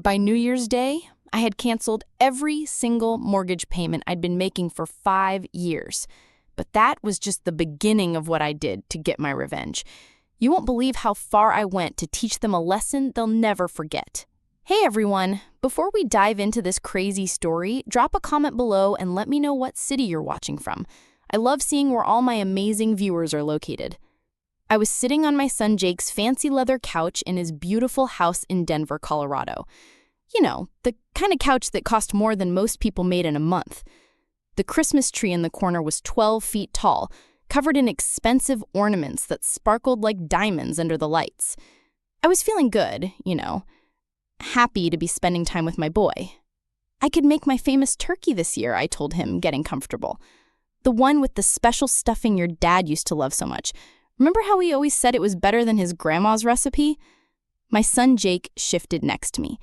By New Year's Day, I had canceled every single mortgage payment I'd been making for 5 years. But that was just the beginning of what I did to get my revenge. You won't believe how far I went to teach them a lesson they'll never forget. Hey everyone, before we dive into this crazy story, drop a comment below and let me know what city you're watching from. I love seeing where all my amazing viewers are located. I was sitting on my son Jake's fancy leather couch in his beautiful house in Denver, Colorado. You know, the kind of couch that cost more than most people made in a month. The Christmas tree in the corner was 12 feet tall, covered in expensive ornaments that sparkled like diamonds under the lights. I was feeling good, happy to be spending time with my boy. I could make my famous turkey this year, I told him, getting comfortable. The one with the special stuffing your dad used to love so much. Remember how he always said it was better than his grandma's recipe? My son Jake shifted next to me.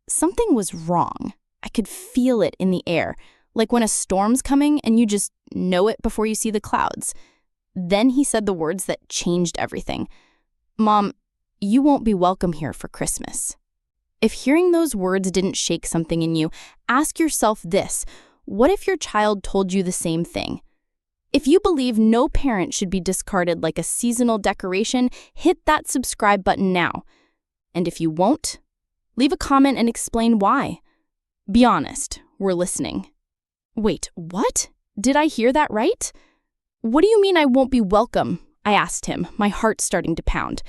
Something was wrong. I could feel it in the air, like when a storm's coming and you just know it before you see the clouds. Then he said the words that changed everything. Mom, you won't be welcome here for Christmas. If hearing those words didn't shake something in you, ask yourself this. What if your child told you the same thing? If you believe no parent should be discarded like a seasonal decoration, hit that subscribe button now. And if you won't, leave a comment and explain why. Be honest, we're listening. Wait, what? Did I hear that right? What do you mean I won't be welcome? I asked him, my heart starting to pound.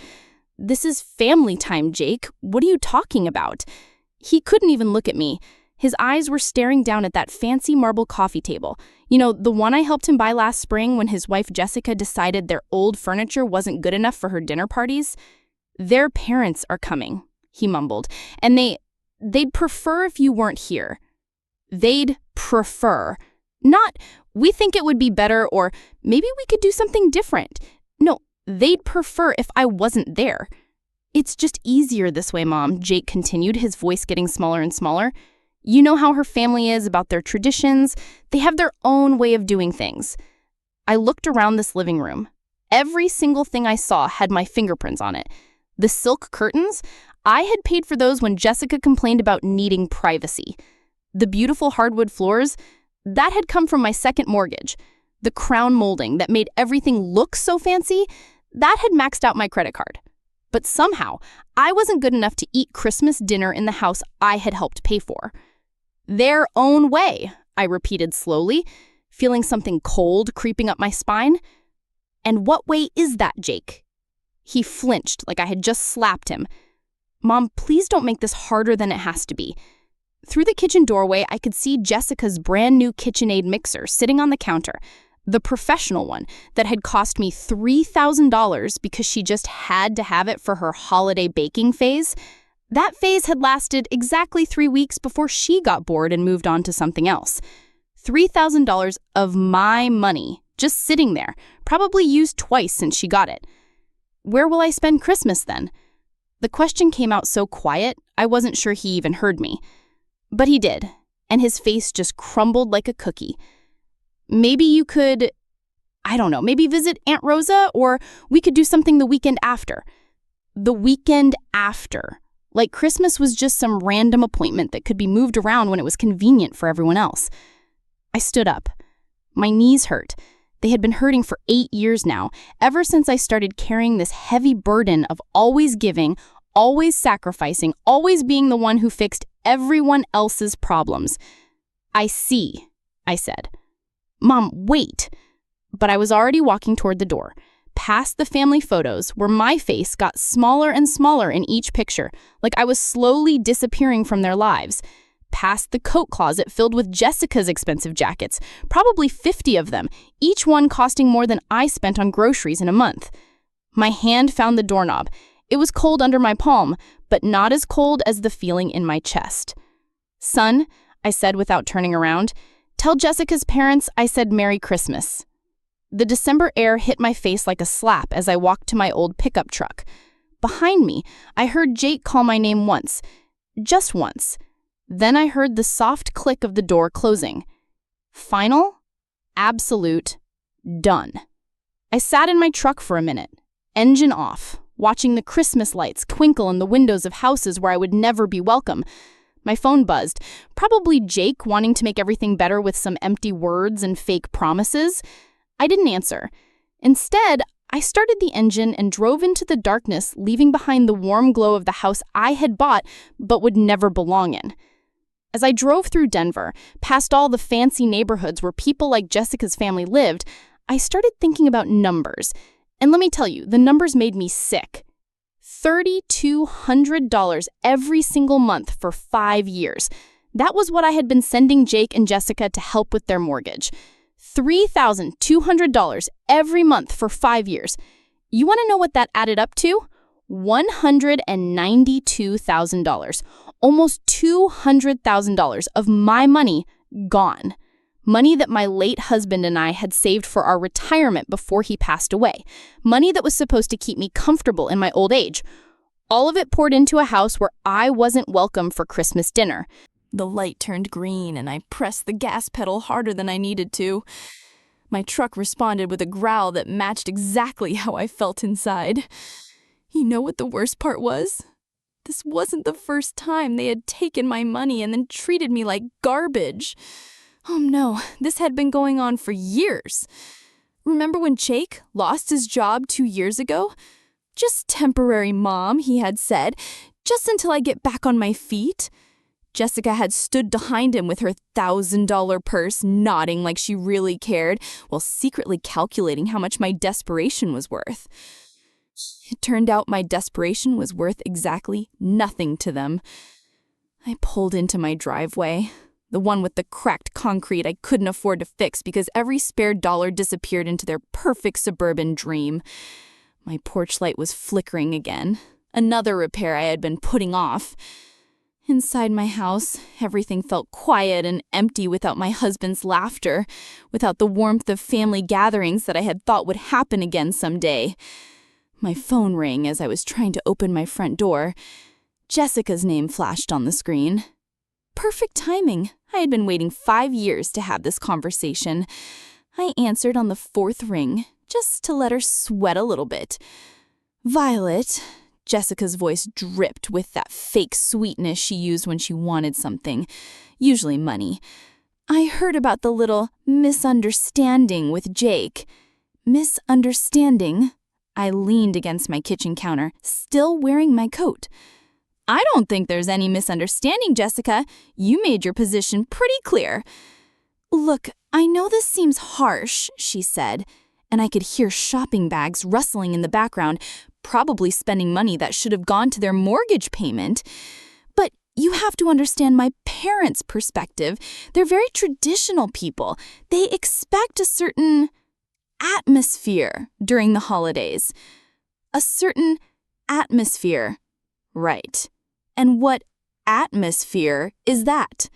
This is family time, Jake. What are you talking about? He couldn't even look at me. His eyes were staring down at that fancy marble coffee table. The one I helped him buy last spring when his wife Jessica decided their old furniture wasn't good enough for her dinner parties. Their parents are coming, he mumbled, and they'd prefer if you weren't here. They'd prefer. Not, we think it would be better or maybe we could do something different. No, they'd prefer if I wasn't there. It's just easier this way, Mom, Jake continued, his voice getting smaller and smaller. You know how her family is about their traditions. They have their own way of doing things. I looked around this living room. Every single thing I saw had my fingerprints on it. The silk curtains, I had paid for those when Jessica complained about needing privacy. The beautiful hardwood floors, that had come from my second mortgage. The crown molding that made everything look so fancy, that had maxed out my credit card. But somehow, I wasn't good enough to eat Christmas dinner in the house I had helped pay for. Their own way, I repeated slowly, feeling something cold creeping up my spine. And what way is that, Jake? He flinched like I had just slapped him. Mom, please don't make this harder than it has to be. Through the kitchen doorway, I could see Jessica's brand new KitchenAid mixer sitting on the counter, the professional one that had cost me $3,000 because she just had to have it for her holiday baking phase. That phase had lasted exactly 3 weeks before she got bored and moved on to something else. $3,000 of my money just sitting there, probably used twice since she got it. Where will I spend Christmas then? The question came out so quiet, I wasn't sure he even heard me. But he did, and his face just crumbled like a cookie. Maybe you could, maybe visit Aunt Rosa, or we could do something the weekend after. The weekend after. Like Christmas was just some random appointment that could be moved around when it was convenient for everyone else. I stood up. My knees hurt. They had been hurting for 8 years now, ever since I started carrying this heavy burden of always giving, always sacrificing, always being the one who fixed everyone else's problems. I see, I said. Mom, wait. But I was already walking toward the door, past the family photos where my face got smaller and smaller in each picture, like I was slowly disappearing from their lives, past the coat closet filled with Jessica's expensive jackets, probably 50 of them, each one costing more than I spent on groceries in a month. My hand found the doorknob. It was cold under my palm, but not as cold as the feeling in my chest. Son, I said without turning around, tell Jessica's parents I said Merry Christmas. The December air hit my face like a slap as I walked to my old pickup truck. Behind me, I heard Jake call my name once. Just once. Then I heard the soft click of the door closing. Final, absolute, done. I sat in my truck for a minute, engine off, watching the Christmas lights twinkle in the windows of houses where I would never be welcome. My phone buzzed. Probably Jake wanting to make everything better with some empty words and fake promises. I didn't answer. Instead, I started the engine and drove into the darkness, leaving behind the warm glow of the house I had bought but would never belong in. As I drove through Denver, past all the fancy neighborhoods where people like Jessica's family lived, I started thinking about numbers. And let me tell you, the numbers made me sick. $3,200 every single month for 5 years. That was what I had been sending Jake and Jessica to help with their mortgage. $3,200 every month for 5 years. You want to know what that added up to? $192,000. Almost $200,000 of my money gone. Money that my late husband and I had saved for our retirement before he passed away. Money that was supposed to keep me comfortable in my old age. All of it poured into a house where I wasn't welcome for Christmas dinner. The light turned green and I pressed the gas pedal harder than I needed to. My truck responded with a growl that matched exactly how I felt inside. You know what the worst part was? This wasn't the first time they had taken my money and then treated me like garbage. Oh no, this had been going on for years. Remember when Jake lost his job 2 years ago? Just temporary, Mom, he had said, just until I get back on my feet. Jessica had stood behind him with her $1,000 purse, nodding like she really cared, while secretly calculating how much my desperation was worth. It turned out my desperation was worth exactly nothing to them. I pulled into my driveway, the one with the cracked concrete I couldn't afford to fix because every spare dollar disappeared into their perfect suburban dream. My porch light was flickering again, another repair I had been putting off. Inside my house, everything felt quiet and empty without my husband's laughter, without the warmth of family gatherings that I had thought would happen again someday. My phone rang as I was trying to open my front door. Jessica's name flashed on the screen. Perfect timing. I had been waiting 5 years to have this conversation. I answered on the 4th ring, just to let her sweat a little bit. Violet. Jessica's voice dripped with that fake sweetness she used when she wanted something, usually money. I heard about the little misunderstanding with Jake. Misunderstanding? I leaned against my kitchen counter, still wearing my coat. I don't think there's any misunderstanding, Jessica. You made your position pretty clear. Look, I know this seems harsh, she said, and I could hear shopping bags rustling in the background, probably spending money that should have gone to their mortgage payment. But you have to understand my parents' perspective. They're very traditional people. They expect a certain atmosphere during the holidays. A certain atmosphere. Right. And what atmosphere is that?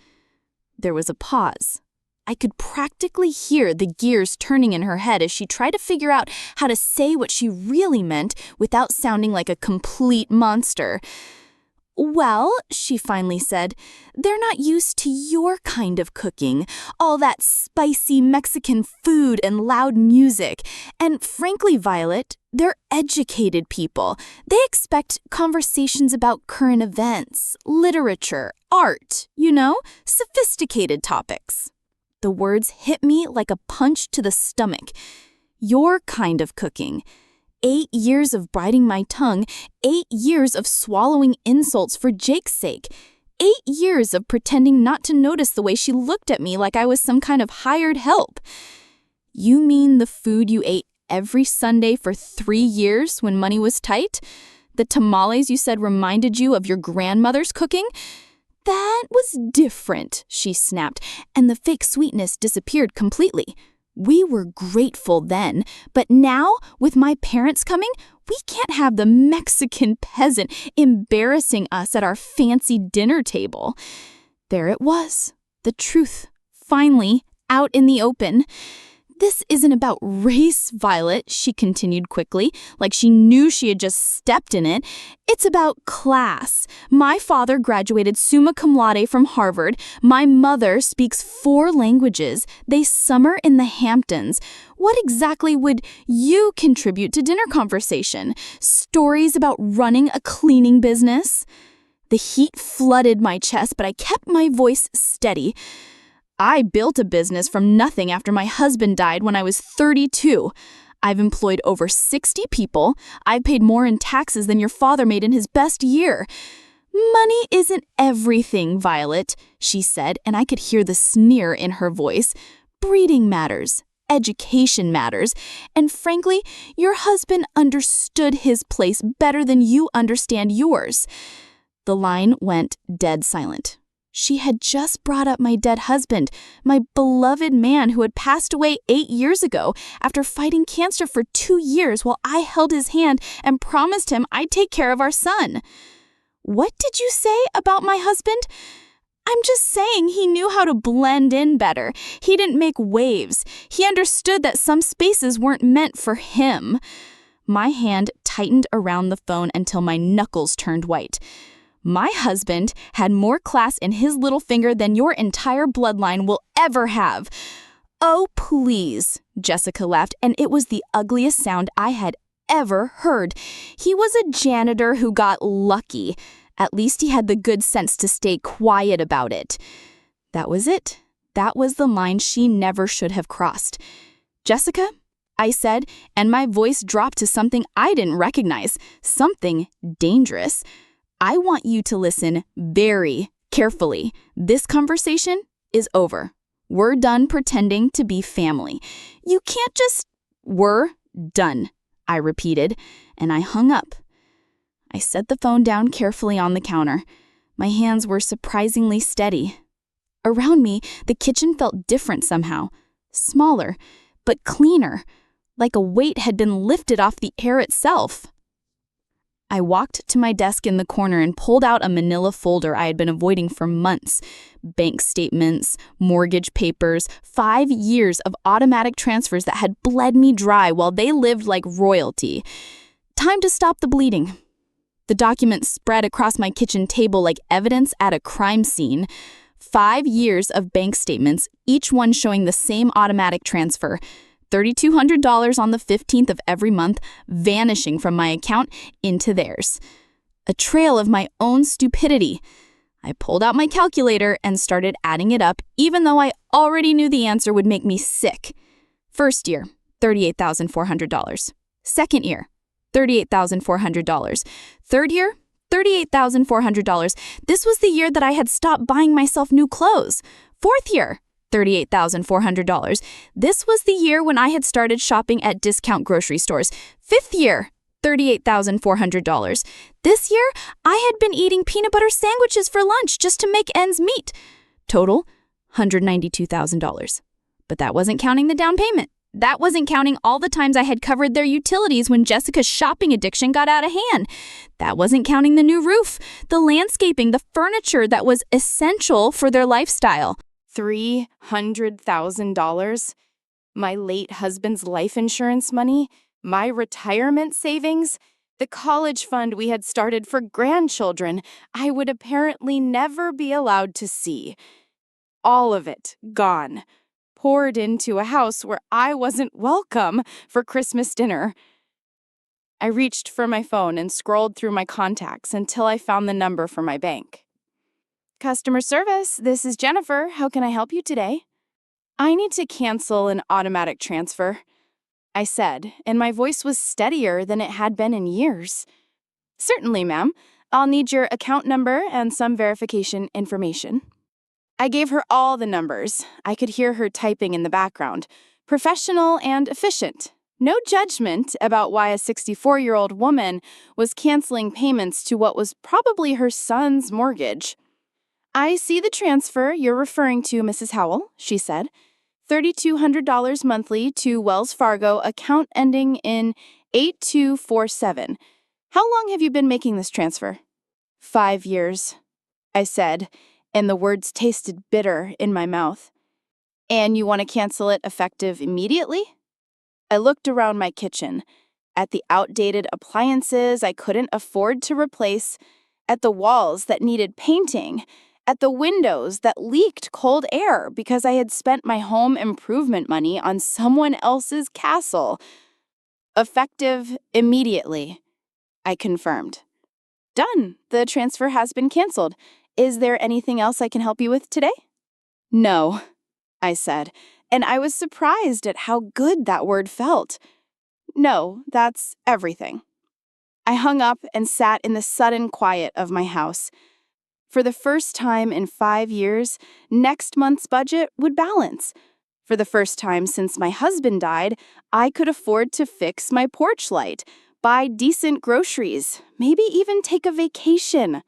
There was a pause. I could practically hear the gears turning in her head as she tried to figure out how to say what she really meant without sounding like a complete monster. Well, she finally said, they're not used to your kind of cooking, all that spicy Mexican food and loud music. And frankly, Violet, they're educated people. They expect conversations about current events, literature, art, sophisticated topics. The words hit me like a punch to the stomach. Your kind of cooking. 8 years of biting my tongue, 8 years of swallowing insults for Jake's sake, 8 years of pretending not to notice the way she looked at me like I was some kind of hired help. You mean the food you ate every Sunday for 3 years when money was tight? The tamales you said reminded you of your grandmother's cooking? That was different, she snapped, and the fake sweetness disappeared completely. We were grateful then, but now, with my parents coming, we can't have the Mexican peasant embarrassing us at our fancy dinner table. There it was, the truth, finally, out in the open. This isn't about race, Violet, she continued quickly, like she knew she had just stepped in it. It's about class. My father graduated summa cum laude from Harvard. My mother speaks 4 languages. They summer in the Hamptons. What exactly would you contribute to dinner conversation? Stories about running a cleaning business? The heat flooded my chest, but I kept my voice steady. I built a business from nothing after my husband died when I was 32. I've employed over 60 people. I've paid more in taxes than your father made in his best year. Money isn't everything, Violet, she said, and I could hear the sneer in her voice. Breeding matters. Education matters. And frankly, your husband understood his place better than you understand yours. The line went dead silent. She had just brought up my dead husband, my beloved man who had passed away 8 years ago after fighting cancer for 2 years while I held his hand and promised him I'd take care of our son. What did you say about my husband? I'm just saying he knew how to blend in better. He didn't make waves. He understood that some spaces weren't meant for him. My hand tightened around the phone until my knuckles turned white. My husband had more class in his little finger than your entire bloodline will ever have. Oh, please, Jessica laughed, and it was the ugliest sound I had ever heard. He was a janitor who got lucky. At least he had the good sense to stay quiet about it. That was it. That was the line she never should have crossed. Jessica, I said, and my voice dropped to something I didn't recognize, something dangerous. I want you to listen very carefully. This conversation is over. We're done pretending to be family. You can't just... We're done, I repeated, and I hung up. I set the phone down carefully on the counter. My hands were surprisingly steady. Around me, the kitchen felt different somehow. Smaller, but cleaner, like a weight had been lifted off the air itself. I walked to my desk in the corner and pulled out a manila folder I had been avoiding for months. Bank statements, mortgage papers, 5 years of automatic transfers that had bled me dry while they lived like royalty. Time to stop the bleeding. The documents spread across my kitchen table like evidence at a crime scene. 5 years of bank statements, each one showing the same automatic transfer. $3,200 on the 15th of every month, vanishing from my account into theirs. A trail of my own stupidity. I pulled out my calculator and started adding it up, even though I already knew the answer would make me sick. First year, $38,400. Second year, $38,400. Third year, $38,400. This was the year that I had stopped buying myself new clothes. Fourth year, $38,400. This was the year when I had started shopping at discount grocery stores. Fifth year, $38,400. This year, I had been eating peanut butter sandwiches for lunch just to make ends meet. Total, $192,000. But that wasn't counting the down payment. That wasn't counting all the times I had covered their utilities when Jessica's shopping addiction got out of hand. That wasn't counting the new roof, the landscaping, the furniture that was essential for their lifestyle. $300,000? My late husband's life insurance money? My retirement savings? The college fund we had started for grandchildren I would apparently never be allowed to see. All of it gone. Poured into a house where I wasn't welcome for Christmas dinner. I reached for my phone and scrolled through my contacts until I found the number for my bank. Customer service, this is Jennifer. How can I help you today? I need to cancel an automatic transfer, I said, and my voice was steadier than it had been in years. Certainly, ma'am. I'll need your account number and some verification information. I gave her all the numbers. I could hear her typing in the background. Professional and efficient. No judgment about why a 64-year-old woman was canceling payments to what was probably her son's mortgage. I see the transfer you're referring to, Mrs. Howell, she said. $3,200 monthly to Wells Fargo, account ending in 8247. How long have you been making this transfer? 5 years, I said, and the words tasted bitter in my mouth. And you want to cancel it effective immediately? I looked around my kitchen, at the outdated appliances I couldn't afford to replace, at the walls that needed painting, at the windows that leaked cold air because I had spent my home improvement money on someone else's castle. Effective immediately, I confirmed. Done. The transfer has been canceled. Is there anything else I can help you with today? No, I said, and I was surprised at how good that word felt. No, that's everything. I hung up and sat in the sudden quiet of my house. For the first time in 5 years, next month's budget would balance. For the first time since my husband died, I could afford to fix my porch light, buy decent groceries, maybe even take a vacation.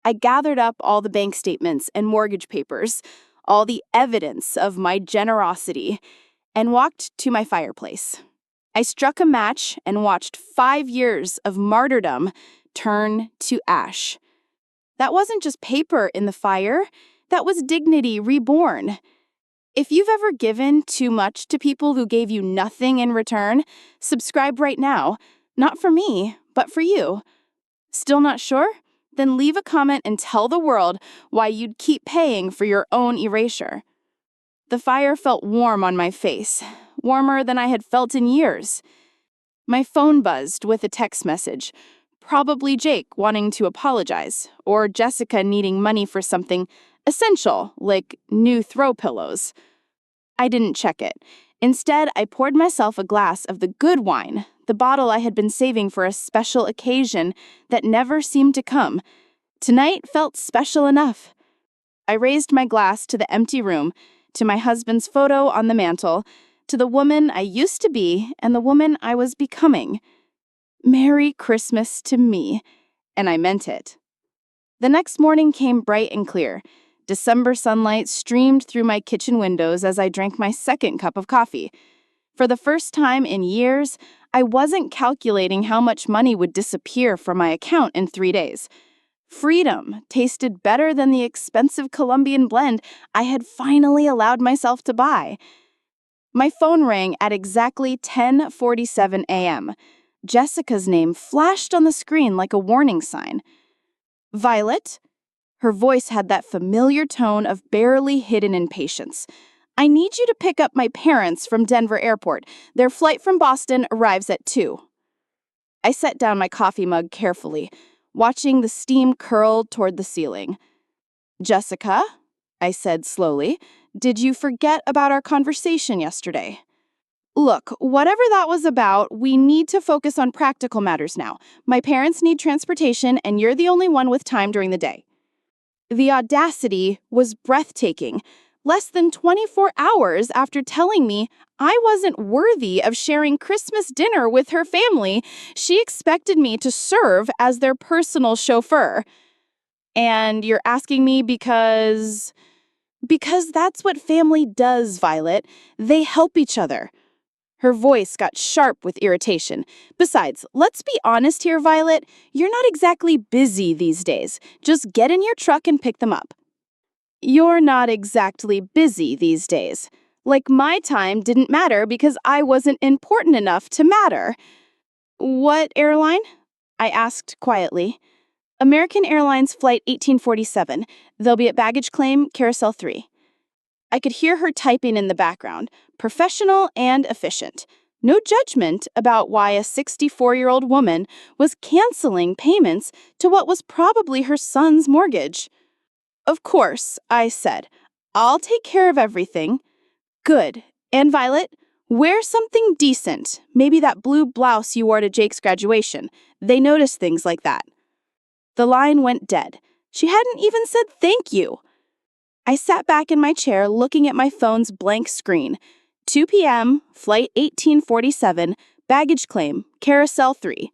I gathered up all the bank statements and mortgage papers, all the evidence of my generosity, and walked to my fireplace. I struck a match and watched 5 years of martyrdom turn to ash. That wasn't just paper in the fire, that was dignity reborn. If you've ever given too much to people who gave you nothing in return, subscribe right now. Not for me, but for you. Still not sure? Then leave a comment and tell the world why you'd keep paying for your own erasure. The fire felt warm on my face, warmer than I had felt in years. My phone buzzed with a text message, probably Jake wanting to apologize, or Jessica needing money for something essential, like new throw pillows. I didn't check it. Instead, I poured myself a glass of the good wine, the bottle I had been saving for a special occasion that never seemed to come. Tonight felt special enough. I raised my glass to the empty room, to my husband's photo on the mantel, to the woman I used to be and the woman I was becoming. Merry Christmas to me, and I meant it. The next morning came bright and clear. December sunlight streamed through my kitchen windows as I drank my second cup of coffee. For the first time in years, I wasn't calculating how much money would disappear from my account in 3 days. Freedom tasted better than the expensive Colombian blend I had finally allowed myself to buy. My phone rang at exactly 10:47 a.m. Jessica's name flashed on the screen like a warning sign. Violet? Her voice had that familiar tone of barely hidden impatience. I need you to pick up my parents from Denver Airport. Their flight from Boston arrives at 2. I set down my coffee mug carefully, watching the steam curl toward the ceiling. Jessica, I said slowly, did you forget about our conversation yesterday? Look, whatever that was about, we need to focus on practical matters now. My parents need transportation, and you're the only one with time during the day. The audacity was breathtaking. Less than 24 hours after telling me I wasn't worthy of sharing Christmas dinner with her family, she expected me to serve as their personal chauffeur. And you're asking me because that's what family does, Violet. They help each other. Her voice got sharp with irritation. Besides, let's be honest here, Violet. You're not exactly busy these days. Just get in your truck and pick them up. You're not exactly busy these days. Like my time didn't matter because I wasn't important enough to matter. What airline? I asked quietly. American Airlines Flight 1847. They'll be at baggage claim, Carousel 3. I could hear her typing in the background, professional and efficient. No judgment about why a 64-year-old woman was canceling payments to what was probably her son's mortgage. Of course, I said. I'll take care of everything. Good. And Violet, wear something decent. Maybe that blue blouse you wore to Jake's graduation. They notice things like that. The line went dead. She hadn't even said thank you. I sat back in my chair looking at my phone's blank screen. 2 p.m., Flight 1847, baggage claim, Carousel 3.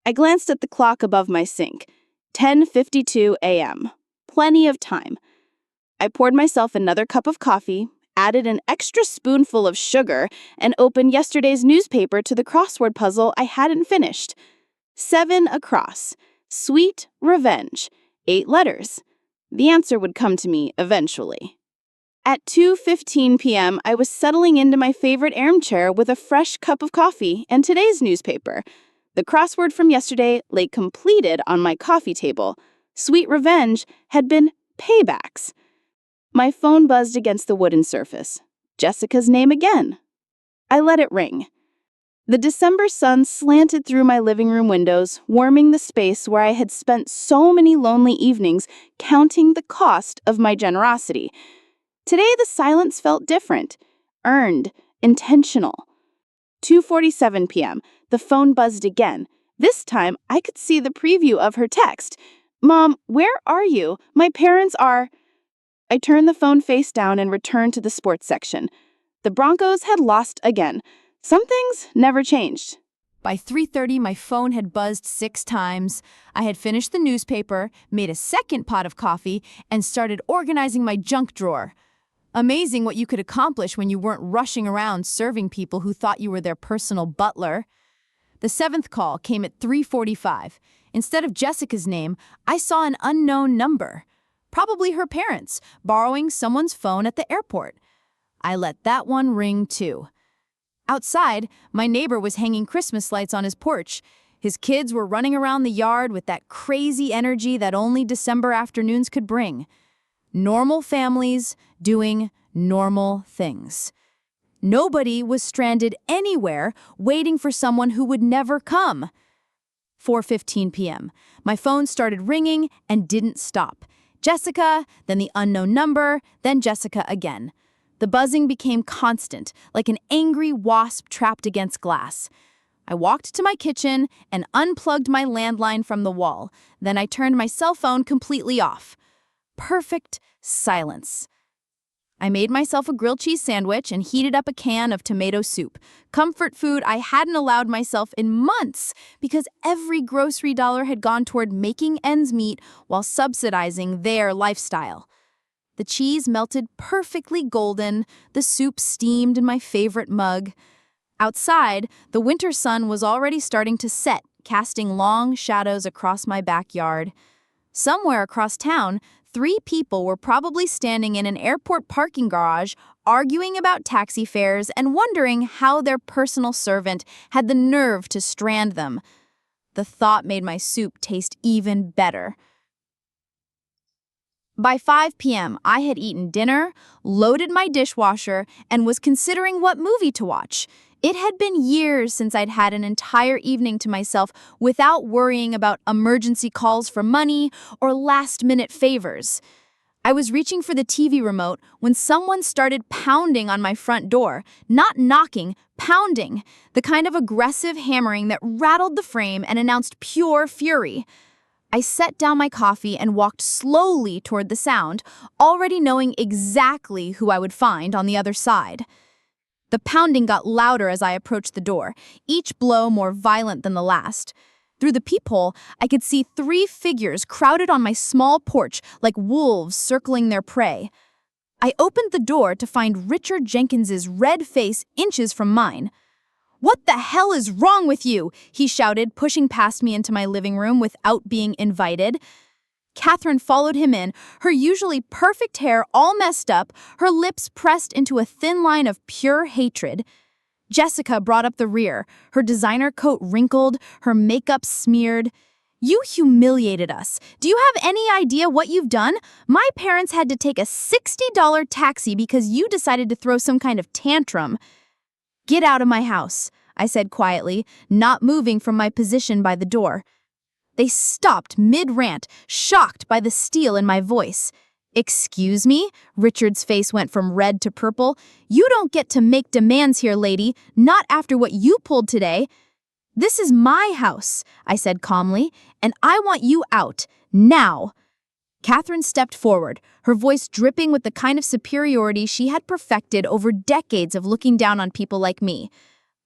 I glanced at the clock above my sink. 10:52 a.m. Plenty of time. I poured myself another cup of coffee, added an extra spoonful of sugar, and opened yesterday's newspaper to the crossword puzzle I hadn't finished. 7 across. Sweet revenge. 8 letters. The answer would come to me eventually. At 2:15 p.m., I was settling into my favorite armchair with a fresh cup of coffee and today's newspaper. The crossword from yesterday lay completed on my coffee table. Sweet revenge had been paybacks. My phone buzzed against the wooden surface. Jessica's name again. I let it ring. The December sun slanted through my living room windows, warming the space where I had spent so many lonely evenings counting the cost of my generosity. Today, the silence felt different, earned, intentional. 2:47 p.m., the phone buzzed again. This time, I could see the preview of her text. "Mom, where are you? My parents are..." I turned the phone face down and returned to the sports section. The Broncos had lost again. Some things never changed. By 3:30, my phone had buzzed 6 times. I had finished the newspaper, made a second pot of coffee, and started organizing my junk drawer. Amazing what you could accomplish when you weren't rushing around serving people who thought you were their personal butler. The 7th call came at 3:45. Instead of Jessica's name, I saw an unknown number. Probably her parents, borrowing someone's phone at the airport. I let that one ring too. Outside, my neighbor was hanging Christmas lights on his porch. His kids were running around the yard with that crazy energy that only December afternoons could bring. Normal families doing normal things. Nobody was stranded anywhere waiting for someone who would never come. 4:15 p.m. My phone started ringing and didn't stop. Jessica, then the unknown number, then Jessica again. The buzzing became constant, like an angry wasp trapped against glass. I walked to my kitchen and unplugged my landline from the wall. Then I turned my cell phone completely off. Perfect silence. I made myself a grilled cheese sandwich and heated up a can of tomato soup, comfort food I hadn't allowed myself in months because every grocery dollar had gone toward making ends meet while subsidizing their lifestyle. The cheese melted perfectly golden, the soup steamed in my favorite mug. Outside, the winter sun was already starting to set, casting long shadows across my backyard. Somewhere across town, 3 people were probably standing in an airport parking garage, arguing about taxi fares and wondering how their personal servant had the nerve to strand them. The thought made my soup taste even better. By 5 p.m., I had eaten dinner, loaded my dishwasher, and was considering what movie to watch. It had been years since I'd had an entire evening to myself without worrying about emergency calls for money or last-minute favors. I was reaching for the TV remote when someone started pounding on my front door. Not knocking, pounding. The kind of aggressive hammering that rattled the frame and announced pure fury. I set down my coffee and walked slowly toward the sound, already knowing exactly who I would find on the other side. The pounding got louder as I approached the door, each blow more violent than the last. Through the peephole, I could see 3 figures crowded on my small porch like wolves circling their prey. I opened the door to find Richard Jenkins's red face inches from mine. "What the hell is wrong with you?" he shouted, pushing past me into my living room without being invited. Catherine followed him in, her usually perfect hair all messed up, her lips pressed into a thin line of pure hatred. Jessica brought up the rear, her designer coat wrinkled, her makeup smeared. "You humiliated us. Do you have any idea what you've done? My parents had to take a $60 taxi because you decided to throw some kind of tantrum." "Get out of my house," I said quietly, not moving from my position by the door. They stopped mid-rant, shocked by the steel in my voice. "Excuse me?" Richard's face went from red to purple. "You don't get to make demands here, lady, not after what you pulled today." "This is my house," I said calmly, "and I want you out, now." Catherine stepped forward, her voice dripping with the kind of superiority she had perfected over decades of looking down on people like me.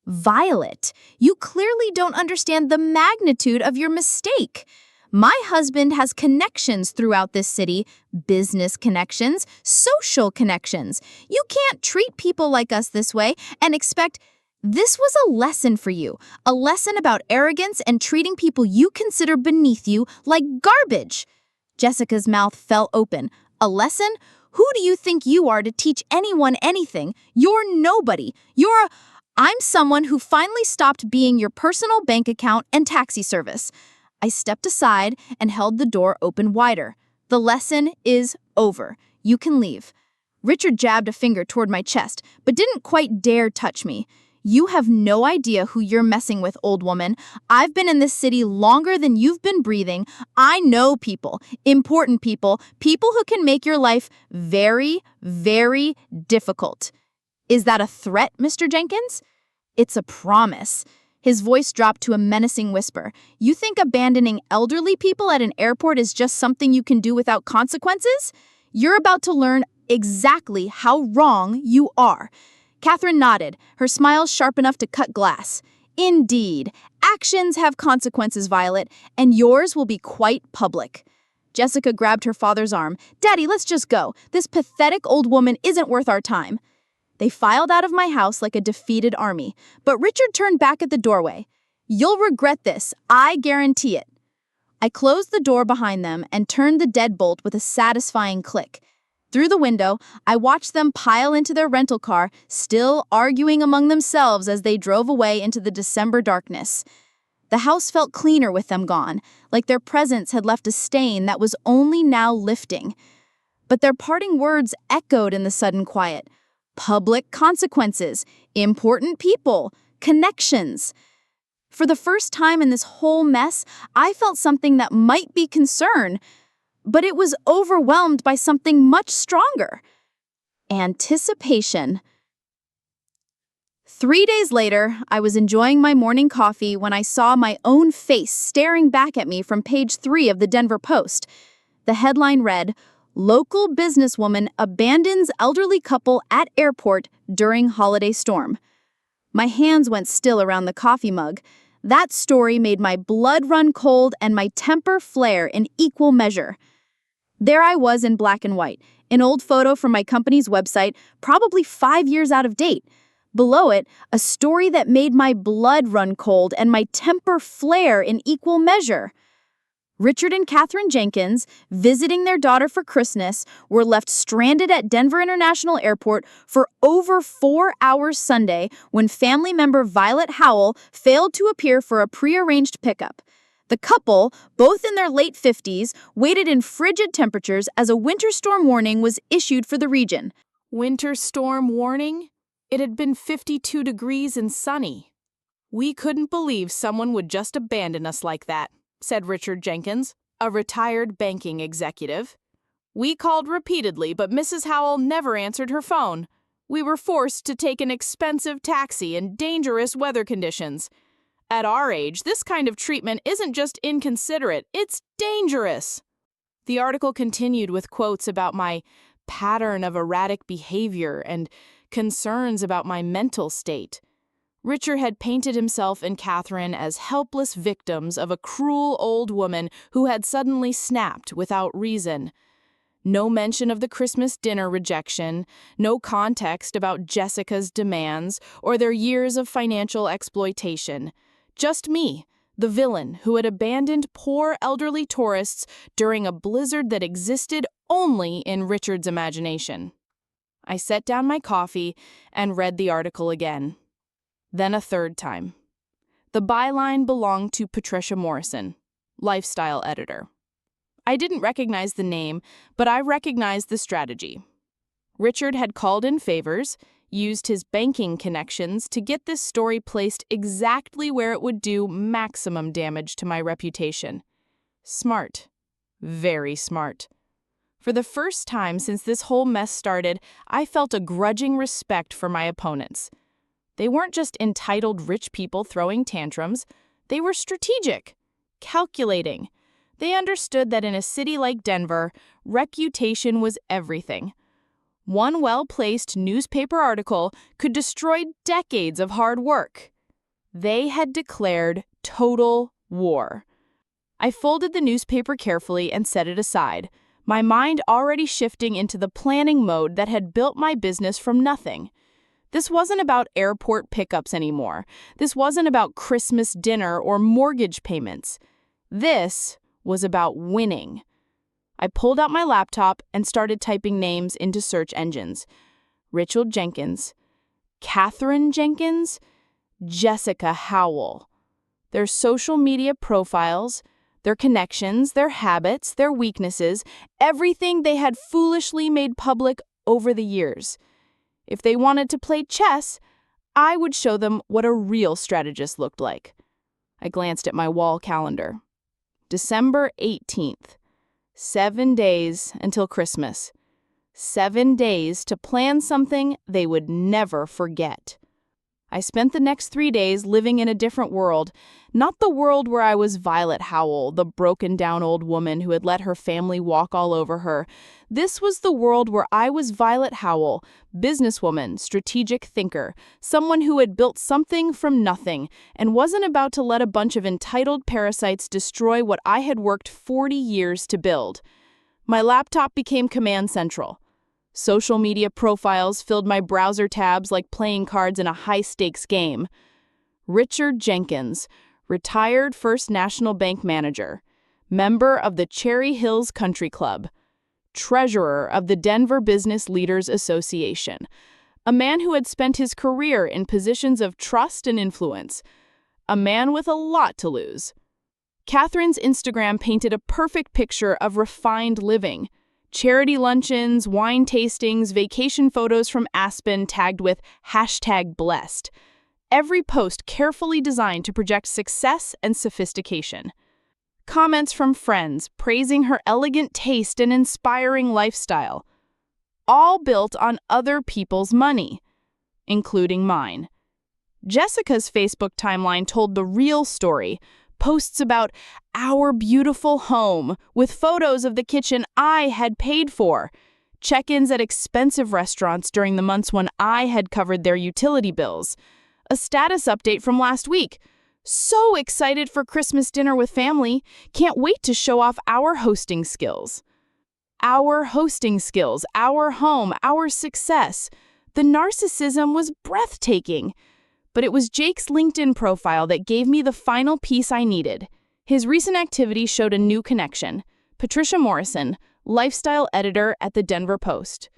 "Violet, you clearly don't understand the magnitude of your mistake. My husband has connections throughout this city, business connections, social connections. You can't treat people like us this way and expect..." "This was a lesson for you, a lesson about arrogance and treating people you consider beneath you like garbage." Jessica's mouth fell open. "A lesson? Who do you think you are to teach anyone anything? You're nobody. I'm someone who finally stopped being your personal bank account and taxi service." I stepped aside and held the door open wider. "The lesson is over. You can leave." Richard jabbed a finger toward my chest, but didn't quite dare touch me. "You have no idea who you're messing with, old woman. I've been in this city longer than you've been breathing. I know people, important people, people who can make your life very, very difficult." "Is that a threat, Mr. Jenkins?" "It's a promise." His voice dropped to a menacing whisper. "You think abandoning elderly people at an airport is just something you can do without consequences? You're about to learn exactly how wrong you are." Catherine nodded, her smile sharp enough to cut glass. "Indeed, actions have consequences, Violet, and yours will be quite public." Jessica grabbed her father's arm. "Daddy, let's just go. This pathetic old woman isn't worth our time." They filed out of my house like a defeated army, but Richard turned back at the doorway. "You'll regret this, I guarantee it." I closed the door behind them and turned the deadbolt with a satisfying click. Through the window, I watched them pile into their rental car, still arguing among themselves as they drove away into the December darkness. The house felt cleaner with them gone, like their presence had left a stain that was only now lifting. But their parting words echoed in the sudden quiet. Public consequences, important people, connections. For the first time in this whole mess, I felt something that might be concern, but it was overwhelmed by something much stronger. Anticipation. 3 days later, I was enjoying my morning coffee when I saw my own face staring back at me from page 3 of the Denver Post. The headline read, "Local businesswoman abandons elderly couple at airport during holiday storm." My hands went still around the coffee mug. That story made my blood run cold and my temper flare in equal measure. There I was in black and white, an old photo from my company's website, probably 5 years out of date. Below it, a story that made my blood run cold and my temper flare in equal measure. Richard and Catherine Jenkins, visiting their daughter for Christmas, were left stranded at Denver International Airport for over 4 hours Sunday when family member Violet Howell failed to appear for a prearranged pickup. The couple, both in their late 50s, waited in frigid temperatures as a winter storm warning was issued for the region. Winter storm warning? It had been 52 degrees and sunny. "We couldn't believe someone would just abandon us like that," said Richard Jenkins, a retired banking executive. "We called repeatedly, but Mrs. Howell never answered her phone. We were forced to take an expensive taxi in dangerous weather conditions. At our age, this kind of treatment isn't just inconsiderate, it's dangerous." The article continued with quotes about my pattern of erratic behavior and concerns about my mental state. Richard had painted himself and Catherine as helpless victims of a cruel old woman who had suddenly snapped without reason. No mention of the Christmas dinner rejection, no context about Jessica's demands or their years of financial exploitation. Just me, the villain who had abandoned poor elderly tourists during a blizzard that existed only in Richard's imagination. I set down my coffee and read the article again. Then a third time. The byline belonged to Patricia Morrison, lifestyle editor. I didn't recognize the name, but I recognized the strategy. Richard had called in favors, used his banking connections to get this story placed exactly where it would do maximum damage to my reputation. Smart. Very smart. For the first time since this whole mess started, I felt a grudging respect for my opponents. They weren't just entitled rich people throwing tantrums. They were strategic, calculating. They understood that in a city like Denver, reputation was everything. One well-placed newspaper article could destroy decades of hard work. They had declared total war. I folded the newspaper carefully and set it aside, my mind already shifting into the planning mode that had built my business from nothing. This wasn't about airport pickups anymore. This wasn't about Christmas dinner or mortgage payments. This was about winning. I pulled out my laptop and started typing names into search engines. Richard Jenkins, Catherine Jenkins, Jessica Howell. Their social media profiles, their connections, their habits, their weaknesses, everything they had foolishly made public over the years. If they wanted to play chess, I would show them what a real strategist looked like. I glanced at my wall calendar. December 18th. 7 days until Christmas. 7 days to plan something they would never forget. I spent the next 3 days living in a different world, not the world where I was Violet Howell, the broken-down old woman who had let her family walk all over her. This was the world where I was Violet Howell, businesswoman, strategic thinker, someone who had built something from nothing and wasn't about to let a bunch of entitled parasites destroy what I had worked 40 years to build. My laptop became command central. Social media profiles filled my browser tabs like playing cards in a high-stakes game. Richard Jenkins, retired First National Bank manager, member of the Cherry Hills Country Club, treasurer of the Denver Business Leaders Association, a man who had spent his career in positions of trust and influence, a man with a lot to lose. Catherine's Instagram painted a perfect picture of refined living. Charity luncheons, wine tastings, vacation photos from Aspen tagged with #blessed. Every post carefully designed to project success and sophistication. Comments from friends praising her elegant taste and inspiring lifestyle. All built on other people's money, including mine. Jessica's Facebook timeline told the real story. Posts about our beautiful home with photos of the kitchen I had paid for, check-ins at expensive restaurants during the months when I had covered their utility bills, a status update from last week. So excited for Christmas dinner with family, can't wait to show off our hosting skills. Our hosting skills, our home, our success. The narcissism was breathtaking. But it was Jake's LinkedIn profile that gave me the final piece I needed. His recent activity showed a new connection. Patricia Morrison, lifestyle editor at the Denver Post.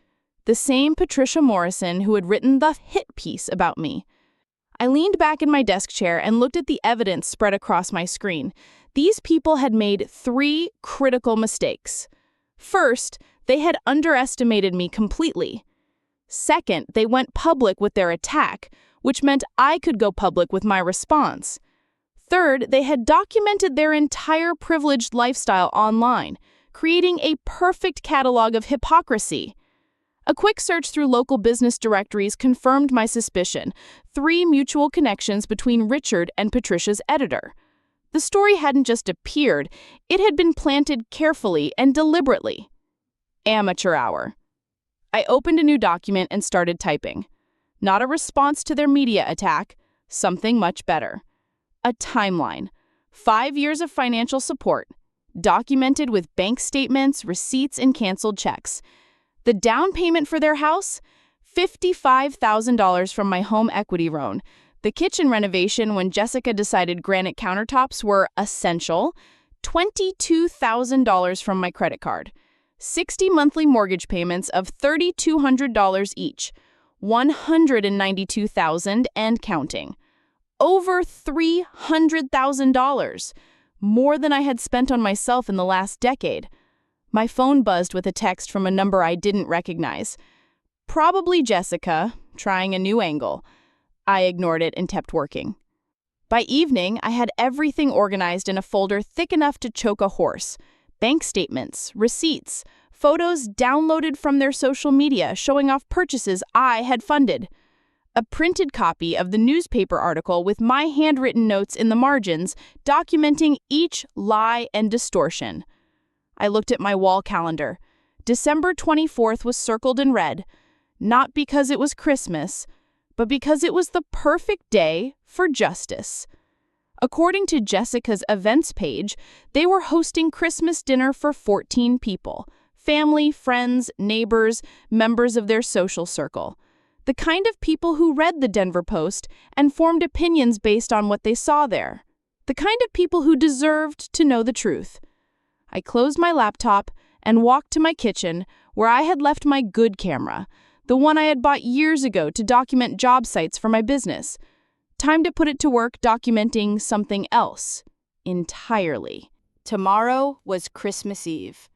The same Patricia Morrison who had written the hit piece about me. I leaned back in my desk chair and looked at the evidence spread across my screen. These people had made 3 critical mistakes. First, they had underestimated me completely. Second, they went public with their attack, which meant I could go public with my response. Third, they had documented their entire privileged lifestyle online, creating a perfect catalog of hypocrisy. A quick search through local business directories confirmed my suspicion. 3 mutual connections between Richard and Patricia's editor. The story hadn't just appeared, it had been planted carefully and deliberately. Amateur hour. I opened a new document and started typing. Not a response to their media attack, something much better. A timeline. 5 years of financial support, documented with bank statements, receipts, and canceled checks. The down payment for their house? $55,000 from my home equity loan. The kitchen renovation when Jessica decided granite countertops were essential. $22,000 from my credit card. 60 monthly mortgage payments of $3,200 each. $192,000 and counting. Over $300,000, more than I had spent on myself in the last decade. My phone buzzed with a text from a number I didn't recognize. Probably Jessica, trying a new angle. I ignored it and kept working. By evening, I had everything organized in a folder thick enough to choke a horse. Bank statements, receipts, photos downloaded from their social media showing off purchases I had funded. A printed copy of the newspaper article with my handwritten notes in the margins documenting each lie and distortion. I looked at my wall calendar. December 24th was circled in red, not because it was Christmas, but because it was the perfect day for justice. According to Jessica's events page, they were hosting Christmas dinner for 14 people. Family, friends, neighbors, members of their social circle. The kind of people who read the Denver Post and formed opinions based on what they saw there. The kind of people who deserved to know the truth. I closed my laptop and walked to my kitchen where I had left my good camera, the one I had bought years ago to document job sites for my business. Time to put it to work documenting something else entirely. Tomorrow was Christmas Eve.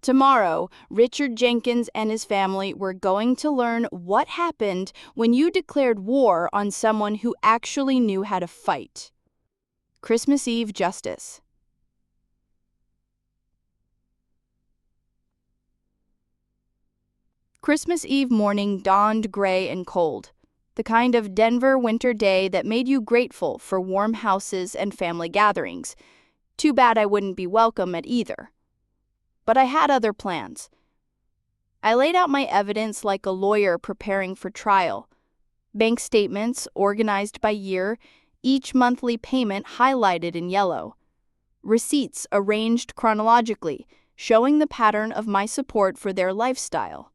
Tomorrow, Richard Jenkins and his family were going to learn what happened when you declared war on someone who actually knew how to fight. Christmas Eve Justice. Christmas Eve morning dawned gray and cold, the kind of Denver winter day that made you grateful for warm houses and family gatherings. Too bad I wouldn't be welcome at either. But I had other plans. I laid out my evidence like a lawyer preparing for trial. Bank statements organized by year, each monthly payment highlighted in yellow. Receipts arranged chronologically, showing the pattern of my support for their lifestyle.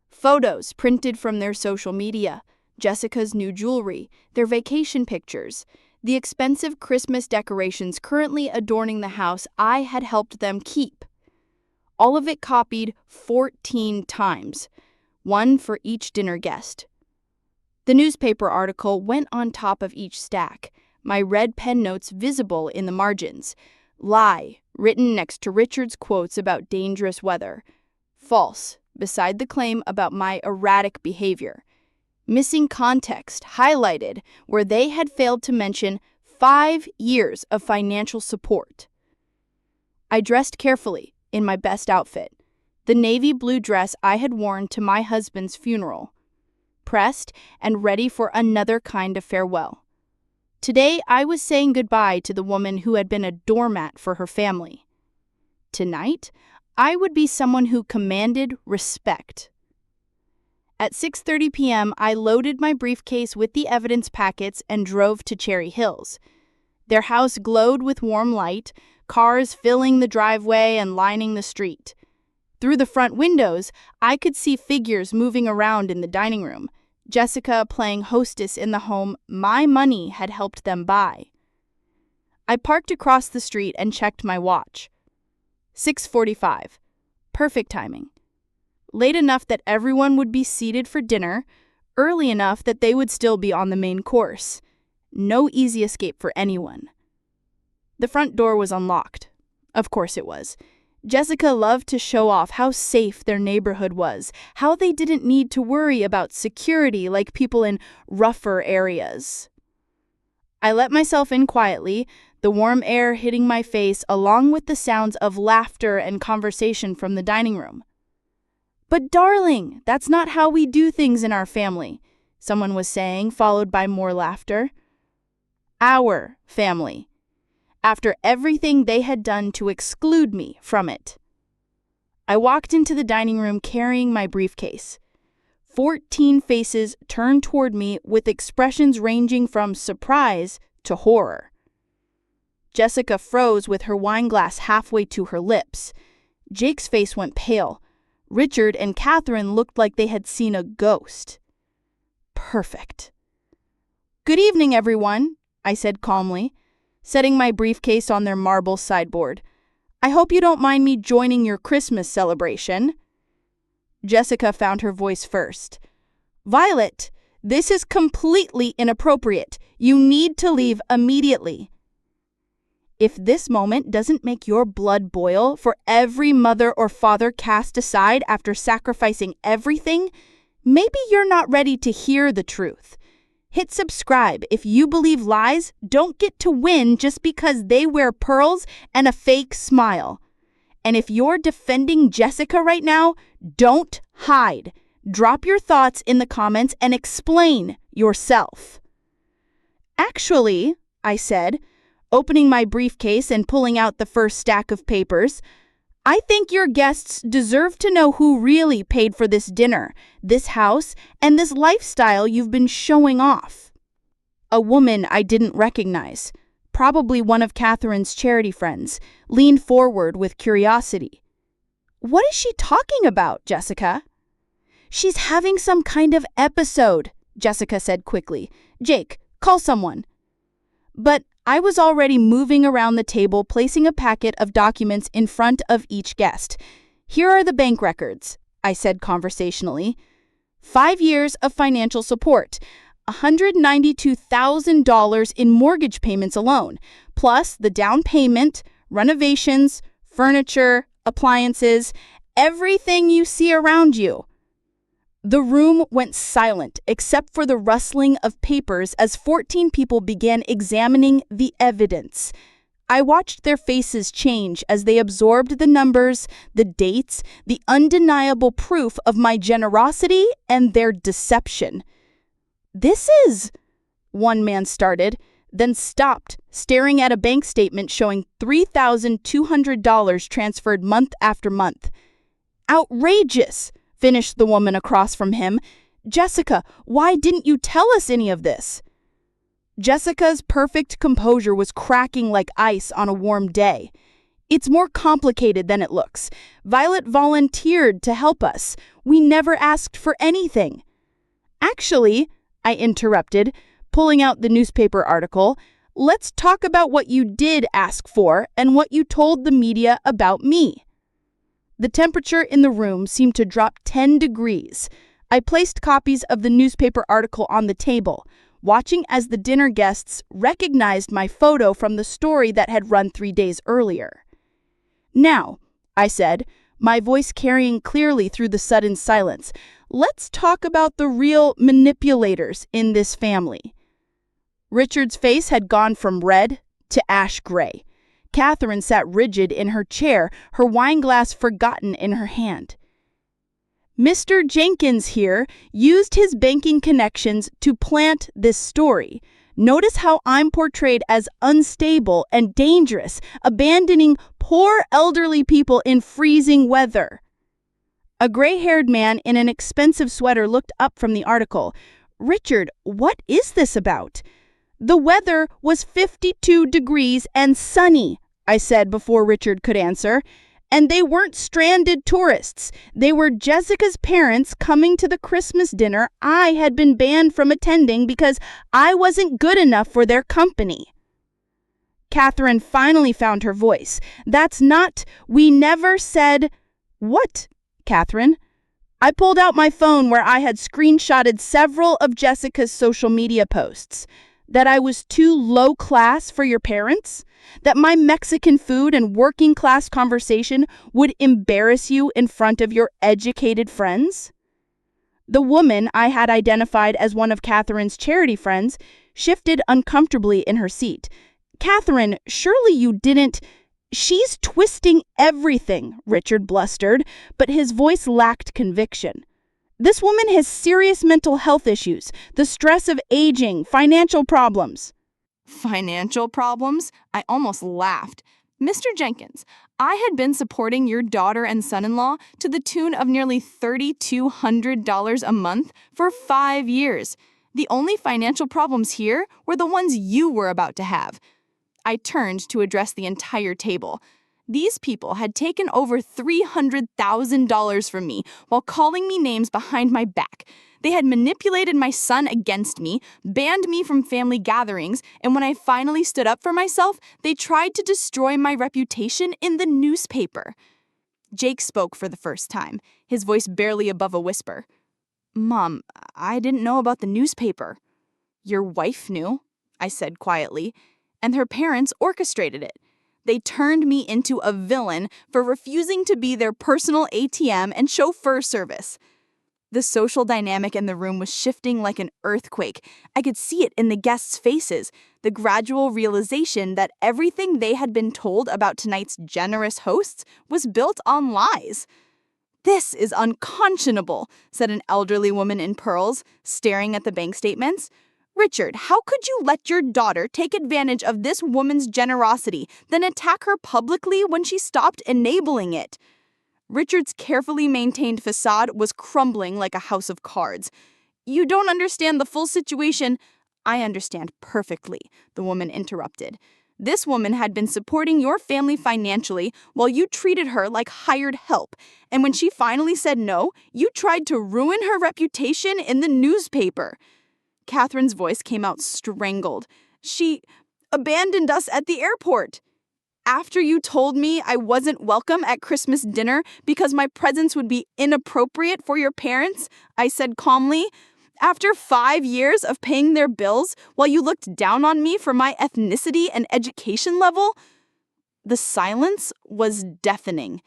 Photos printed from their social media, Jessica's new jewelry, their vacation pictures, the expensive Christmas decorations currently adorning the house I had helped them keep. All of it copied 14 times, one for each dinner guest. The newspaper article went on top of each stack, my red pen notes visible in the margins. Lie, written next to Richard's quotes about dangerous weather. False, beside the claim about my erratic behavior. Missing context, highlighted where they had failed to mention 5 years of financial support. I dressed carefully, in my best outfit, the navy blue dress I had worn to my husband's funeral, pressed and ready for another kind of farewell. Today, I was saying goodbye to the woman who had been a doormat for her family. Tonight, I would be someone who commanded respect. At 6:30 p.m., I loaded my briefcase with the evidence packets and drove to Cherry Hills. Their house glowed with warm light, cars filling the driveway and lining the street. Through the front windows, I could see figures moving around in the dining room, Jessica playing hostess in the home my money had helped them buy. I parked across the street and checked my watch. 6:45. Perfect timing. Late enough that everyone would be seated for dinner, early enough that they would still be on the main course. No easy escape for anyone. The front door was unlocked. Of course it was. Jessica loved to show off how safe their neighborhood was, how they didn't need to worry about security like people in rougher areas. I let myself in quietly, the warm air hitting my face along with the sounds of laughter and conversation from the dining room. "But darling, that's not how we do things in our family," someone was saying, followed by more laughter. Our family. After everything they had done to exclude me from it. I walked into the dining room carrying my briefcase. 14 faces turned toward me with expressions ranging from surprise to horror. Jessica froze with her wine glass halfway to her lips. Jake's face went pale. Richard and Catherine looked like they had seen a ghost. Perfect. "Good evening, everyone," I said calmly, setting my briefcase on their marble sideboard. "I hope you don't mind me joining your Christmas celebration." Jessica found her voice first. "Violet, this is completely inappropriate. You need to leave immediately." If this moment doesn't make your blood boil for every mother or father cast aside after sacrificing everything, maybe you're not ready to hear the truth. Hit subscribe if you believe lies don't get to win just because they wear pearls and a fake smile. And if you're defending Jessica right now, don't hide. Drop your thoughts in the comments and explain yourself. "Actually," I said, opening my briefcase and pulling out the first stack of papers, "I think your guests deserve to know who really paid for this dinner, this house, and this lifestyle you've been showing off." A woman I didn't recognize, probably one of Catherine's charity friends, leaned forward with curiosity. "What is she talking about, Jessica?" "She's having some kind of episode," Jessica said quickly. "Jake, call someone." But I was already moving around the table, placing a packet of documents in front of each guest. "Here are the bank records," I said conversationally. 5 years of financial support, $192,000 in mortgage payments alone, plus the down payment, renovations, furniture, appliances, everything you see around you. The room went silent except for the rustling of papers as 14 people began examining the evidence. I watched their faces change as they absorbed the numbers, the dates, the undeniable proof of my generosity and their deception. "This is," one man started, then stopped, staring at a bank statement showing $3,200 transferred month after month. "Outrageous," finished the woman across from him. "Jessica, why didn't you tell us any of this?" Jessica's perfect composure was cracking like ice on a warm day. "It's more complicated than it looks. Violet volunteered to help us. We never asked for anything." "Actually," I interrupted, pulling out the newspaper article, "let's talk about what you did ask for and what you told the media about me." The temperature in the room seemed to drop 10 degrees. I placed copies of the newspaper article on the table, watching as the dinner guests recognized my photo from the story that had run 3 days earlier. "Now," I said, my voice carrying clearly through the sudden silence, "let's talk about the real manipulators in this family." Richard's face had gone from red to ash gray. Catherine sat rigid in her chair, her wineglass forgotten in her hand. "Mr. Jenkins here used his banking connections to plant this story. Notice how I'm portrayed as unstable and dangerous, abandoning poor elderly people in freezing weather." A gray-haired man in an expensive sweater looked up from the article. "Richard, what is this about?" "The weather was 52 degrees and sunny," I said before Richard could answer. "And they weren't stranded tourists. They were Jessica's parents coming to the Christmas dinner I had been banned from attending because I wasn't good enough for their company." Catherine finally found her voice. We never said—" "What, Catherine?" I pulled out my phone where I had screenshotted several of Jessica's social media posts. "That I was too low class for your parents? That my Mexican food and working class conversation would embarrass you in front of your educated friends?" The woman I had identified as one of Catherine's charity friends shifted uncomfortably in her seat. "Catherine, surely you didn't—" "She's twisting everything," Richard blustered, but his voice lacked conviction. "This woman has serious mental health issues, the stress of aging, financial problems." Financial problems? I almost laughed. "Mr. Jenkins, I had been supporting your daughter and son-in-law to the tune of nearly $3,200 a month for 5 years. The only financial problems here were the ones you were about to have." I turned to address the entire table. These people had taken over $300,000 from me while calling me names behind my back. They had manipulated my son against me, banned me from family gatherings, and when I finally stood up for myself, they tried to destroy my reputation in the newspaper. Jake spoke for the first time, his voice barely above a whisper. "Mom, I didn't know about the newspaper." "Your wife knew," I said quietly, "and her parents orchestrated it. They turned me into a villain for refusing to be their personal ATM and chauffeur service." The social dynamic in the room was shifting like an earthquake. I could see it in the guests' faces, the gradual realization that everything they had been told about tonight's generous hosts was built on lies. "This is unconscionable," said an elderly woman in pearls, staring at the bank statements. "Richard, how could you let your daughter take advantage of this woman's generosity, then attack her publicly when she stopped enabling it?" Richard's carefully maintained facade was crumbling like a house of cards. "You don't understand the full situation." "I understand perfectly," the woman interrupted. "This woman had been supporting your family financially while you treated her like hired help. And when she finally said no, you tried to ruin her reputation in the newspaper." Catherine's voice came out strangled. "She abandoned us at the airport." "After you told me I wasn't welcome at Christmas dinner because my presence would be inappropriate for your parents," I said calmly. "After 5 years of paying their bills while you looked down on me for my ethnicity and education level." The silence was deafening.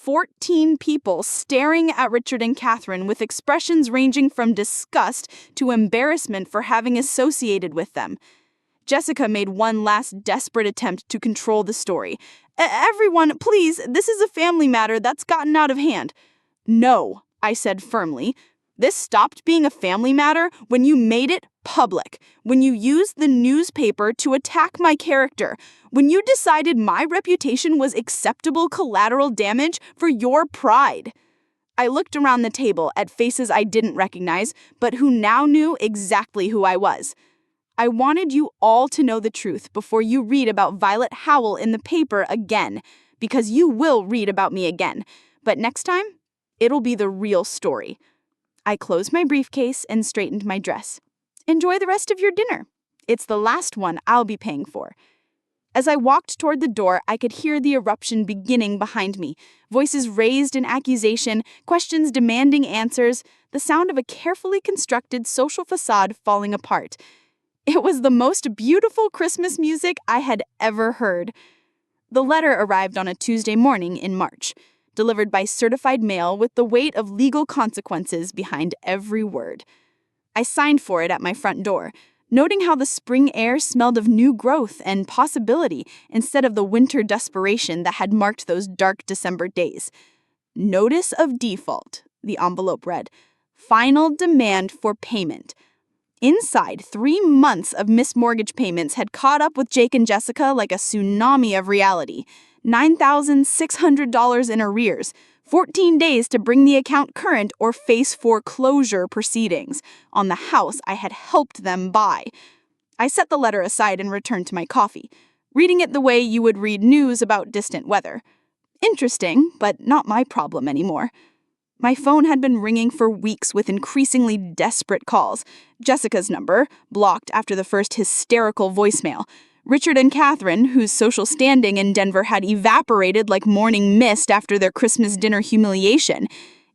14 people staring at Richard and Catherine with expressions ranging from disgust to embarrassment for having associated with them. Jessica made one last desperate attempt to control the story. Everyone, please, this is a family matter that's gotten out of hand. No, I said firmly. This stopped being a family matter when you made it public, when you used the newspaper to attack my character, when you decided my reputation was acceptable collateral damage for your pride. I looked around the table at faces I didn't recognize, but who now knew exactly who I was. I wanted you all to know the truth before you read about Violet Howell in the paper again, because you will read about me again. But next time, it'll be the real story. I closed my briefcase and straightened my dress. Enjoy the rest of your dinner. It's the last one I'll be paying for. As I walked toward the door, I could hear the eruption beginning behind me. Voices raised in accusation, questions demanding answers, the sound of a carefully constructed social facade falling apart. It was the most beautiful Christmas music I had ever heard. The letter arrived on a Tuesday morning in March, delivered by certified mail with the weight of legal consequences behind every word. I signed for it at my front door, noting how the spring air smelled of new growth and possibility instead of the winter desperation that had marked those dark December days. Notice of default, the envelope read. Final demand for payment. Inside, 3 months of missed mortgage payments had caught up with Jake and Jessica like a tsunami of reality. $9,600 in arrears, 14 days to bring the account current or face foreclosure proceedings on the house I had helped them buy. I set the letter aside and returned to my coffee, reading it the way you would read news about distant weather. Interesting, but not my problem anymore. My phone had been ringing for weeks with increasingly desperate calls. Jessica's number, blocked after the first hysterical voicemail. Richard and Catherine, whose social standing in Denver had evaporated like morning mist after their Christmas dinner humiliation.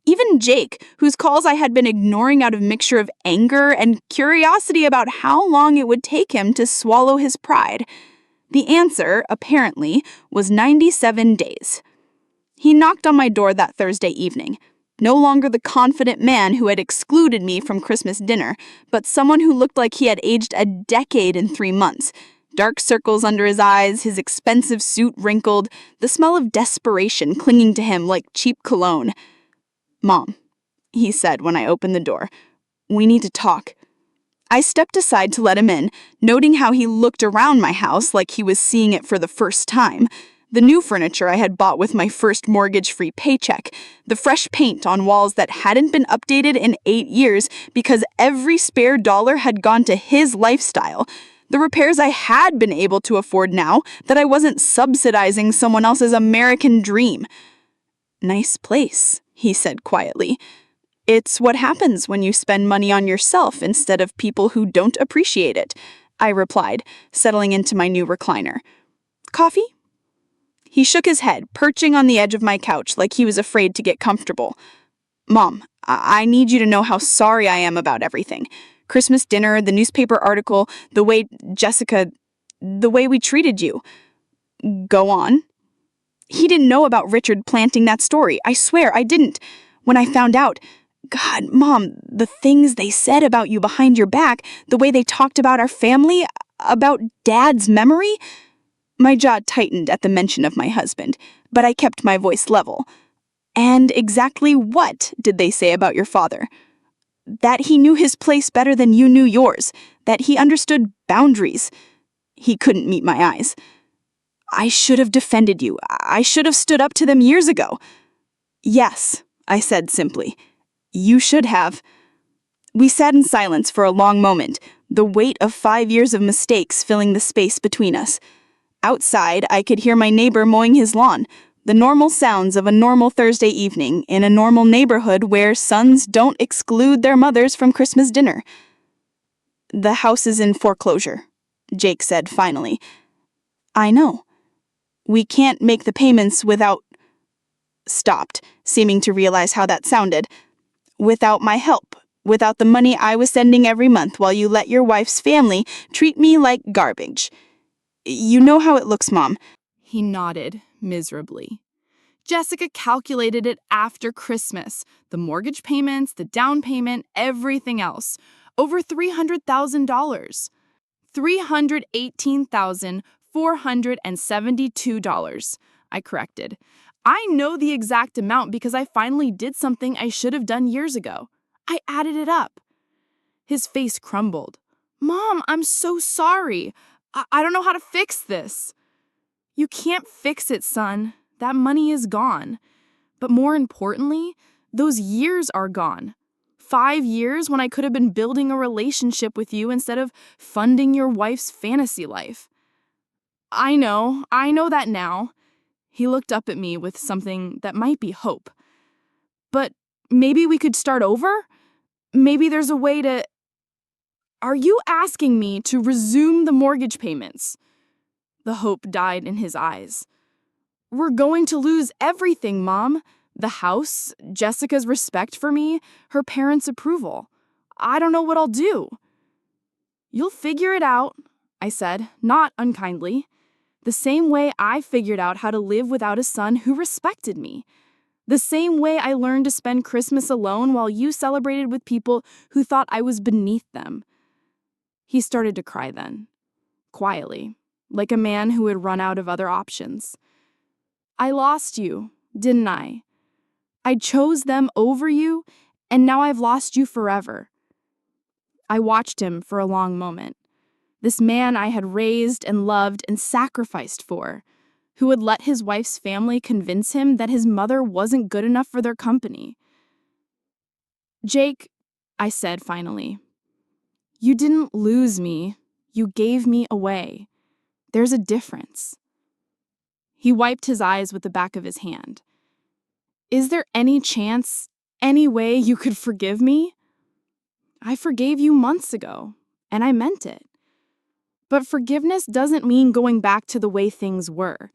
Even Jake, whose calls I had been ignoring out of mixture of anger and curiosity about how long it would take him to swallow his pride. The answer, apparently, was 97 days. He knocked on my door that Thursday evening. No longer the confident man who had excluded me from Christmas dinner, but someone who looked like he had aged a decade in 3 months. Dark circles under his eyes, his expensive suit wrinkled, the smell of desperation clinging to him like cheap cologne. "Mom," he said when I opened the door, "we need to talk." I stepped aside to let him in, noting how he looked around my house like he was seeing it for the first time. The new furniture I had bought with my first mortgage-free paycheck, the fresh paint on walls that hadn't been updated in 8 years because every spare dollar had gone to his lifestyle, the repairs I had been able to afford now that I wasn't subsidizing someone else's American dream. "Nice place," he said quietly. "It's what happens when you spend money on yourself instead of people who don't appreciate it," I replied, settling into my new recliner. "Coffee?" He shook his head, perching on the edge of my couch like he was afraid to get comfortable. "Mom, I need you to know how sorry I am about everything. Christmas dinner, the newspaper article, the way the way we treated you." "Go on." "He didn't know about Richard planting that story. I swear I didn't. When I found out, God, Mom, the things they said about you behind your back, the way they talked about our family, about Dad's memory." My jaw tightened at the mention of my husband, but I kept my voice level. "And exactly what did they say about your father?" "That he knew his place better than you knew yours, that he understood boundaries." He couldn't meet my eyes. "I should have defended you. I should have stood up to them years ago." "Yes," I said simply. "You should have." We sat in silence for a long moment, the weight of 5 years of mistakes filling the space between us. Outside, I could hear my neighbor mowing his lawn, the normal sounds of a normal Thursday evening in a normal neighborhood where sons don't exclude their mothers from Christmas dinner. "The house is in foreclosure," Jake said finally. "I know. We can't make the payments without—" Stopped, seeming to realize how that sounded. "Without my help, without the money I was sending every month while you let your wife's family treat me like garbage. You know how it looks, Mom." He nodded miserably. Jessica calculated it after Christmas. The mortgage payments, the down payment, everything else. Over $300,000. $318,472, I corrected. I know the exact amount because I finally did something I should have done years ago. I added it up. His face crumbled. Mom, I'm so sorry. I don't know how to fix this. You can't fix it, son. That money is gone. But more importantly, those years are gone. 5 years when I could have been building a relationship with you instead of funding your wife's fantasy life. I know that now. He looked up at me with something that might be hope. But maybe we could start over? Maybe there's a way to... Are you asking me to resume the mortgage payments? The hope died in his eyes. We're going to lose everything, Mom. The house, Jessica's respect for me, her parents' approval. I don't know what I'll do. You'll figure it out, I said, not unkindly. The same way I figured out how to live without a son who respected me. The same way I learned to spend Christmas alone while you celebrated with people who thought I was beneath them. He started to cry then, quietly, like a man who had run out of other options. I lost you, didn't I? I chose them over you, and now I've lost you forever. I watched him for a long moment. This man I had raised and loved and sacrificed for, who would let his wife's family convince him that his mother wasn't good enough for their company. Jake, I said finally, you didn't lose me. You gave me away. There's a difference. He wiped his eyes with the back of his hand. Is there any chance, any way you could forgive me? I forgave you months ago, and I meant it. But forgiveness doesn't mean going back to the way things were.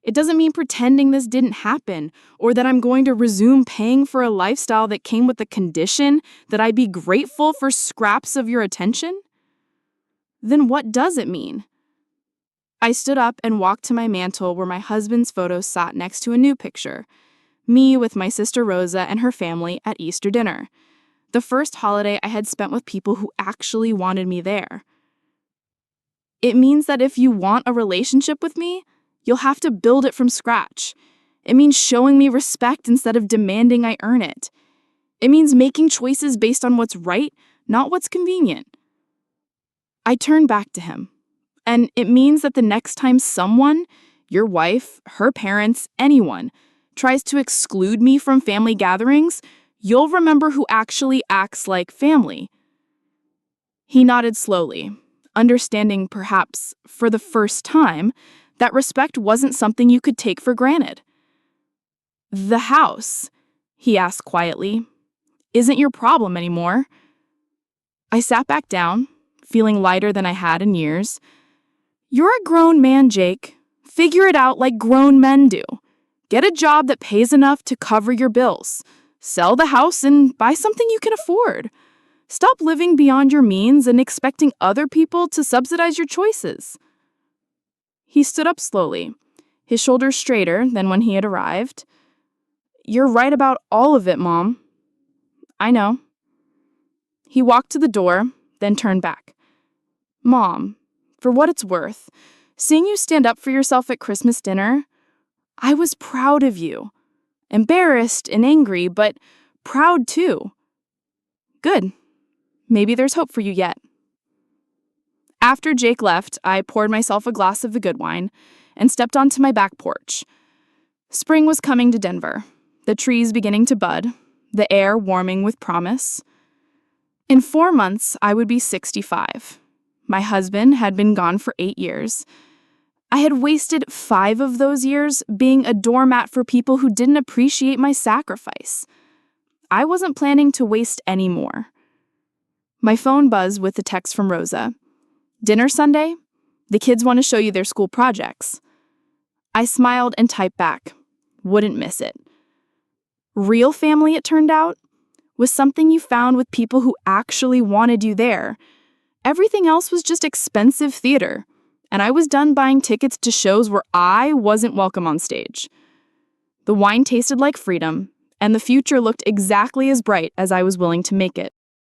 It doesn't mean pretending this didn't happen, or that I'm going to resume paying for a lifestyle that came with the condition that I be grateful for scraps of your attention. Then what does it mean? I stood up and walked to my mantel where my husband's photo sat next to a new picture. Me with my sister Rosa and her family at Easter dinner. The first holiday I had spent with people who actually wanted me there. It means that if you want a relationship with me, you'll have to build it from scratch. It means showing me respect instead of demanding I earn it. It means making choices based on what's right, not what's convenient. I turned back to him. And it means that the next time someone, your wife, her parents, anyone, tries to exclude me from family gatherings, you'll remember who actually acts like family. He nodded slowly, understanding perhaps for the first time that respect wasn't something you could take for granted. The house, he asked quietly, isn't your problem anymore. I sat back down, feeling lighter than I had in years. You're a grown man, Jake. Figure it out like grown men do. Get a job that pays enough to cover your bills. Sell the house and buy something you can afford. Stop living beyond your means and expecting other people to subsidize your choices. He stood up slowly, his shoulders straighter than when he had arrived. You're right about all of it, Mom. I know. He walked to the door, then turned back. Mom, for what it's worth, seeing you stand up for yourself at Christmas dinner, I was proud of you. Embarrassed and angry, but proud too. Good. Maybe there's hope for you yet. After Jake left, I poured myself a glass of the good wine and stepped onto my back porch. Spring was coming to Denver, the trees beginning to bud, the air warming with promise. In 4 months, I would be 65. My husband had been gone for 8 years. I had wasted 5 of those years being a doormat for people who didn't appreciate my sacrifice. I wasn't planning to waste any more. My phone buzzed with a text from Rosa. Dinner Sunday? The kids want to show you their school projects. I smiled and typed back. Wouldn't miss it. Real family, it turned out, was something you found with people who actually wanted you there. Everything else was just expensive theater, and I was done buying tickets to shows where I wasn't welcome on stage. The wine tasted like freedom, and the future looked exactly as bright as I was willing to make it.